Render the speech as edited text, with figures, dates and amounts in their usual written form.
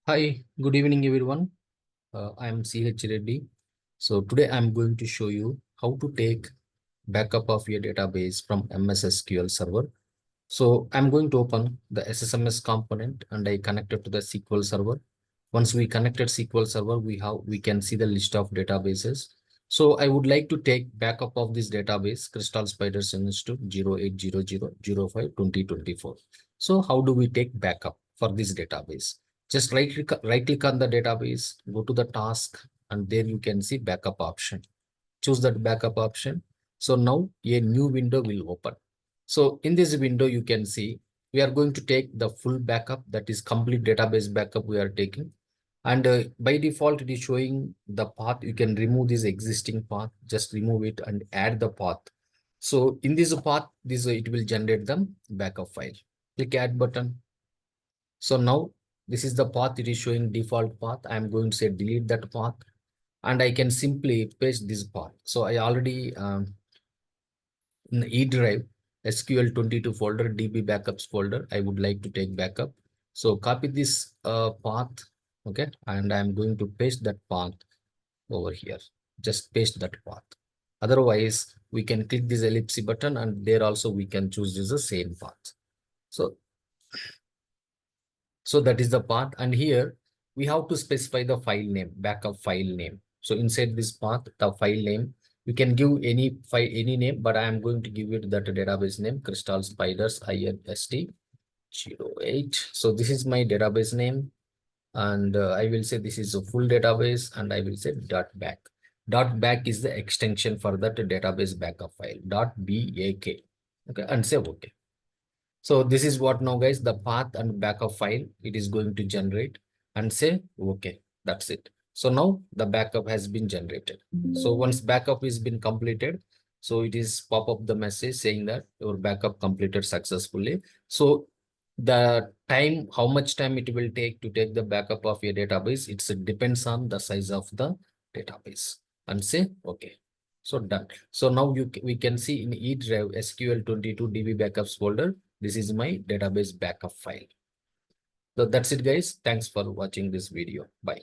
Hi, good evening everyone. I am CH Reddy. So today I'm going to show you how to take backup of your database from MS SQL Server. So I'm going to open the SSMS component and I connect it to the SQL Server. Once we connected SQL Server, we can see the list of databases. So I would like to take backup of this database, Crystal Spiders Institute 0800052024. So how do we take backup for this database? Just right click on the database, go to the task, and there you can see backup option. Choose that backup option. So now a new window will open. So in this window, you can see we are going to take the full backup, that is complete database backup we are taking. And by default, it is showing the path. You can remove this existing path, just remove it and add the path. So in this path, it will generate the backup file. Click add button. So now this is the path. It is showing default path. I am going to say delete that path and I can simply paste this path. So I already in the E drive SQL22 folder, DB backups folder, I would like to take backup. So copy this path, okay, and I'm going to paste that path over here. Just paste that path. Otherwise, we can click this ellipse button and there also we can choose this the same path. So that is the path, and here we have to specify the file name, backup file name. So inside this path, the file name, you can give any file, any name, but I am going to give it that database name, Crystal Spiders INST08. So this is my database name, and I will say this is a full database, and I will say .back. .back is the extension for that database backup file, .back. Okay, and say okay. So this is what now guys, the path and backup file it is going to generate, and say okay, that's it. So now the backup has been generated. So once backup is been completed, so it is pop up the message saying that your backup completed successfully. So the time, how much time it will take to take the backup of your database, it depends on the size of the database, and say okay. So done. So now we can see in E drive SQL22 DB backups folder, this is my database backup file. So that's it guys. Thanks for watching this video. Bye.